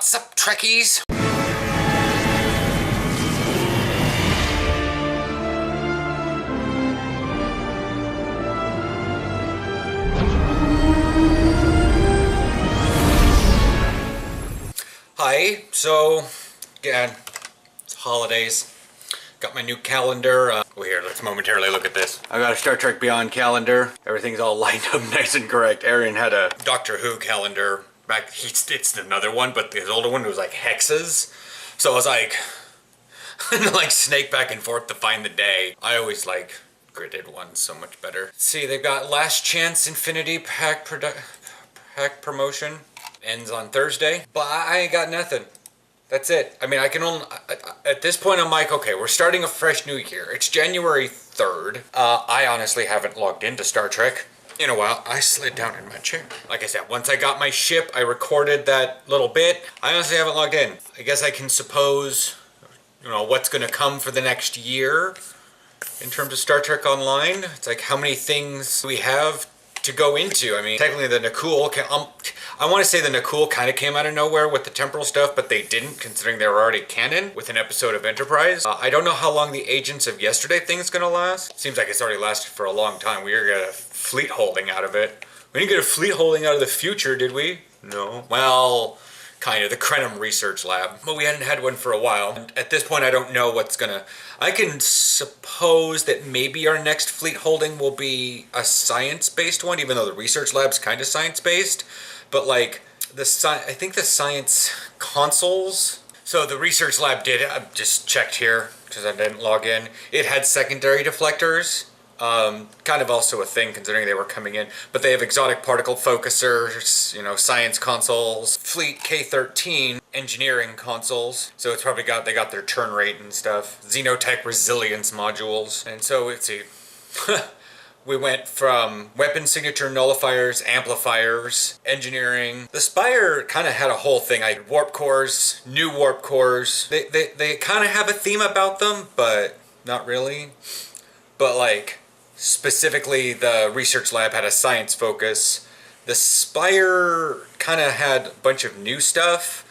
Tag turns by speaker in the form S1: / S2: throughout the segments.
S1: What's up, Trekkies? Hi, so, again, it's holidays. Got my new calendar. Here, let's momentarily look at this. I got a Star Trek Beyond calendar. Everything's all lined up nice and correct. Arian had a Doctor Who calendar. Back, it's another one, but his older one was like hexes. So I was like, like snake back and forth to find the day. I always like gridded ones so much better. See, they've got Last Chance Infinity Pack promotion. Ends on Thursday, but I ain't got nothing. That's it. I mean, I can only, at this point I'm like, okay, we're starting a fresh new year. It's January 3rd. I honestly haven't logged into Star Trek in a while. I slid down in my chair. Like I said, once I got my ship, I recorded that little bit. I honestly haven't logged in. I guess I can suppose, you know, what's going to come for the next year in terms of Star Trek Online. It's like, how many things we have to go into. I mean, technically the Nakul, I want to say the Nakul kind of came out of nowhere with the temporal stuff, but they didn't, considering they were already canon with an episode of Enterprise. I don't know how long the Agents of Yesterday thing is going to last. Seems like it's already lasted for a long time. We got a fleet holding out of it. We didn't get a fleet holding out of the future, did we? No. Well, kind of, the Krenim Research Lab. But we hadn't had one for a while. And at this point, I don't know what's gonna... I can suppose that maybe our next fleet holding will be a science-based one, even though the research lab's kind of science-based. But like, I think the science consoles... So the research lab did, I just checked here, because I didn't log in. It had secondary deflectors. Kind of also a thing considering they were coming in, but they have exotic particle focusers, you know, science consoles, fleet K-13 engineering consoles. So it's probably they got their turn rate and stuff, xenotech resilience modules. And so let's see, we went from weapon signature nullifiers, amplifiers, engineering. The Spire kind of had a whole thing. I had warp cores, new warp cores. They kind of have a theme about them, but not really. But like, specifically the research lab had a science focus. The Spire kind of had a bunch of new stuff.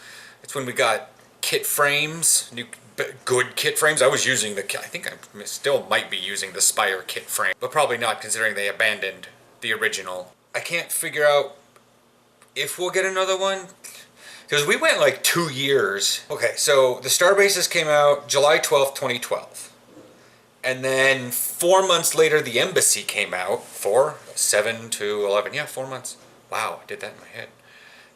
S1: It's when we got kit frames, new good kit frames. I was using I think I still might be using the Spire kit frame, but probably not considering they abandoned the original. I can't figure out if we'll get another one, because we went like 2 years. Okay, so the Starbases came out July 12th, 2012. And then 4 months later, the Embassy came out. 7 to 11. Yeah, 4 months. Wow, I did that in my head.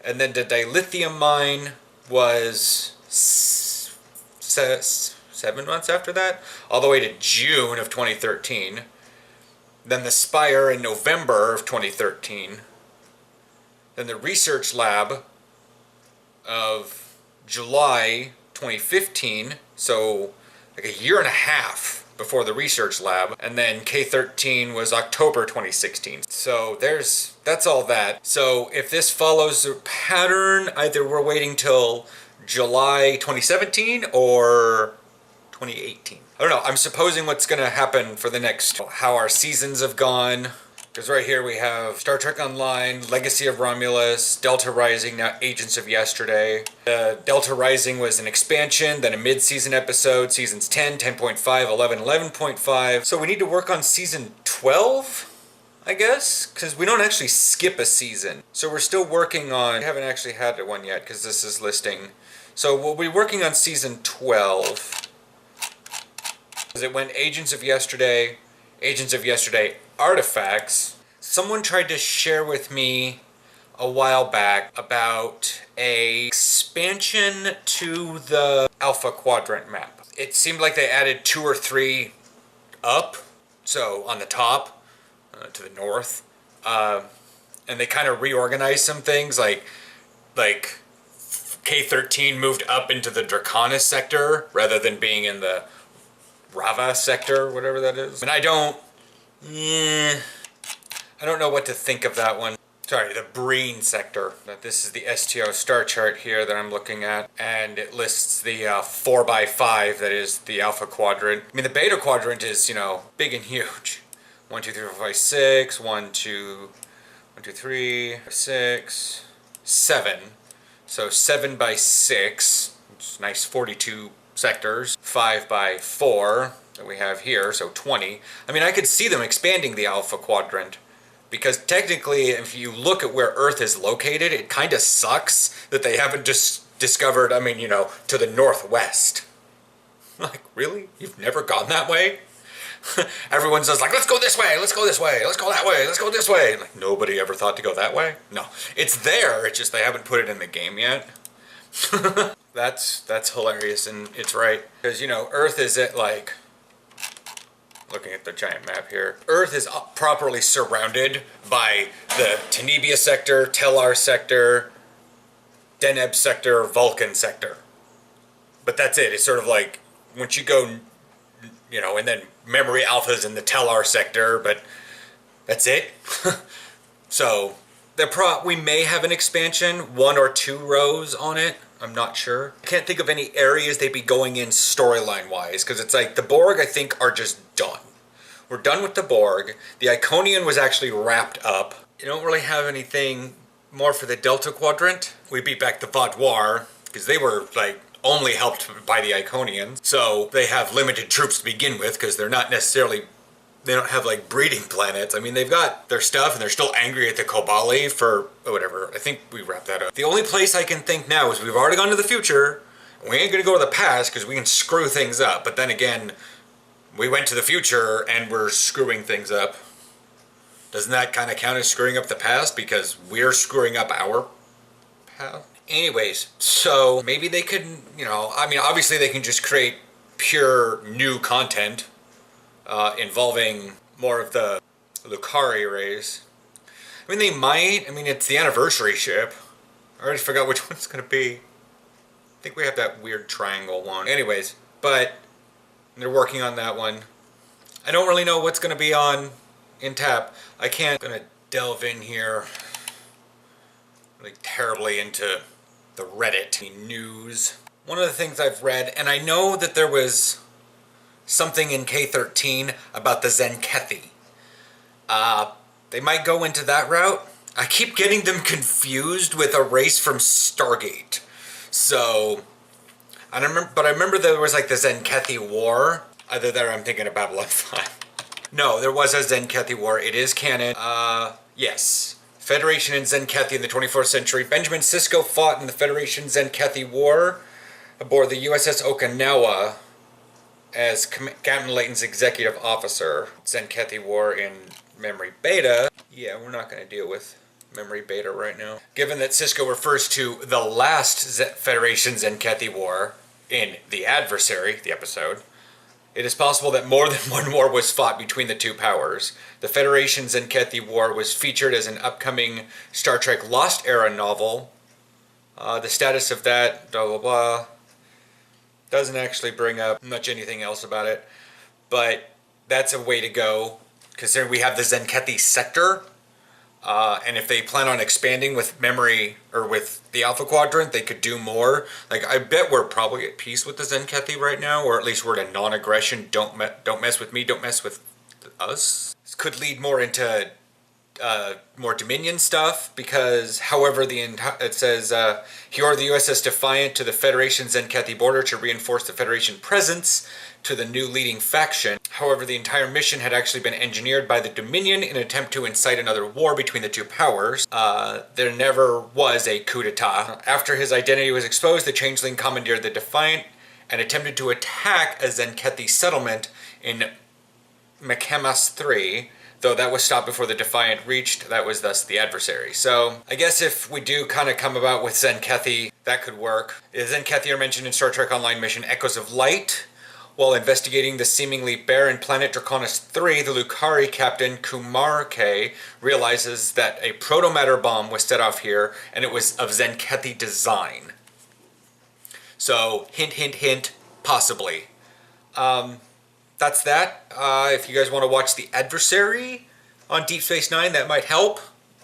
S1: And then the dilithium mine was 7 months after that, all the way to June of 2013. Then the Spire in November of 2013. Then the research lab of July 2015. So like a year and a half before the research lab, and then K-13 was October 2016. So that's all that. So if this follows the pattern, either we're waiting till July 2017 or 2018. I don't know, I'm supposing what's gonna happen for the next, how our seasons have gone. Because right here we have Star Trek Online, Legacy of Romulus, Delta Rising, now Agents of Yesterday. Delta Rising was an expansion, then a mid-season episode, seasons 10, 10.5, 11, 11.5. So we need to work on season 12, I guess? Because we don't actually skip a season. So we're still working on, we haven't actually had one yet because this is listing. So we'll be working on season 12. Because it went Agents of Yesterday Artifacts. Someone tried to share with me a while back about a expansion to the Alpha Quadrant map. It seemed like they added 2 or 3 up, so on the top, to the north, and they kind of reorganized some things, like K-13 moved up into the Draconis sector rather than being in the Rava sector, whatever that is. And I don't know what to think of that one. Sorry, the Breen sector. This is the STO star chart here that I'm looking at, and it lists the 4x5 that is the Alpha Quadrant. I mean, the Beta Quadrant is, you know, big and huge. 1, 2, 3, 4, 5, 6. 1, 2, 3, 6, 7. So 7 by 6, it's nice 42 sectors. 5 by 4 that we have here, so 20. I mean, I could see them expanding the Alpha Quadrant. Because technically, if you look at where Earth is located, it kind of sucks that they haven't just discovered, I mean, you know, to the northwest. Like, really? You've never gone that way? Everyone says, like, let's go this way, let's go this way, let's go that way, let's go this way. Like, nobody ever thought to go that way? No. It's there, it's just they haven't put it in the game yet. That's hilarious, and it's right. Because, you know, Earth is at, like, looking at the giant map here, Earth is properly surrounded by the Tenebia sector, Tellar sector, Deneb sector, Vulcan sector. But that's it. It's sort of like, once you go, you know, and then Memory Alpha's in the Tellar sector, but that's it. So, we may have an expansion, 1 or 2 rows on it. I'm not sure. I can't think of any areas they'd be going in storyline-wise, because it's like, the Borg, I think, are just done. We're done with the Borg. The Iconian was actually wrapped up. You don't really have anything more for the Delta Quadrant. We beat back the Vaudoir, because they were, like, only helped by the Iconians. So they have limited troops to begin with, because they're not necessarily, they don't have, like, breeding planets. I mean, they've got their stuff, and they're still angry at the Kobali for whatever. I think we wrapped that up. The only place I can think now is we've already gone to the future, and we ain't gonna go to the past, because we can screw things up. But then again, we went to the future, and we're screwing things up. Doesn't that kind of count as screwing up the past, because we're screwing up our past? Anyways, so maybe they could, you know, I mean, obviously they can just create pure new content involving more of the Lucari rays. I mean, they might. I mean, it's the anniversary ship. I already forgot which one it's going to be. I think we have that weird triangle one. Anyways, but they're working on that one. I don't really know what's going to be on in tap. I can't going to delve in here really terribly into the Reddit news. One of the things I've read, and I know that there was something in K13 about the Zenkethi. They might go into that route. I keep getting them confused with a race from Stargate. So, I remember there was like the Zenkethi War. Either that or I'm thinking of Babylon 5. No, there was a Zenkethi War. It is canon. Yes. Federation and Zenkethi in the 24th century. Benjamin Sisko fought in the Federation Zenkethi War aboard the USS Okinawa as Captain Layton's executive officer. Zenkethi War in Memory Beta. Yeah, we're not going to deal with Memory Beta right now. Given that Sisko refers to the last Federation Zenkethi War in The Adversary, the episode, it is possible that more than one war was fought between the two powers. The Federation Zenkethi War was featured as an upcoming Star Trek Lost Era novel. The status of that, blah blah blah, doesn't actually bring up much anything else about it. But that's a way to go, considering we have the Zenkethi sector. And if they plan on expanding with memory, or with the Alpha Quadrant, they could do more. Like, I bet we're probably at peace with the Zenkethi right now, or at least we're at a non-aggression, don't mess with me, don't mess with us. This could lead more into more Dominion stuff, because, however, it says, he ordered the USS Defiant to the Federation Zenkethi border to reinforce the Federation presence to the new leading faction. However, the entire mission had actually been engineered by the Dominion in an attempt to incite another war between the two powers. There never was a coup d'etat. After his identity was exposed, the Changeling commandeered the Defiant and attempted to attack a Zenkethi settlement in Makamas 3, though that was stopped before the Defiant reached. That was thus the adversary. So, I guess if we do kind of come about with Zenkethi, that could work. The Zenkethi are mentioned in Star Trek Online mission Echoes of Light. While investigating the seemingly barren planet Draconis 3, the Lucari captain Kumar K realizes that a protomatter bomb was set off here, and it was of Zenkethi design. So, hint, hint, hint, possibly. That's that. If you guys want to watch The Adversary on Deep Space Nine, that might help.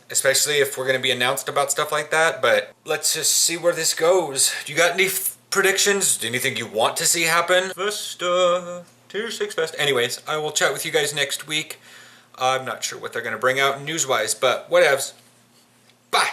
S1: Especially if we're going to be announced about stuff like that. But let's just see where this goes. Do you got any predictions? Anything you want to see happen? Vesta, Tier 6 Vesta. Anyways, I will chat with you guys next week. I'm not sure what they're going to bring out news-wise, but whatevs. Bye!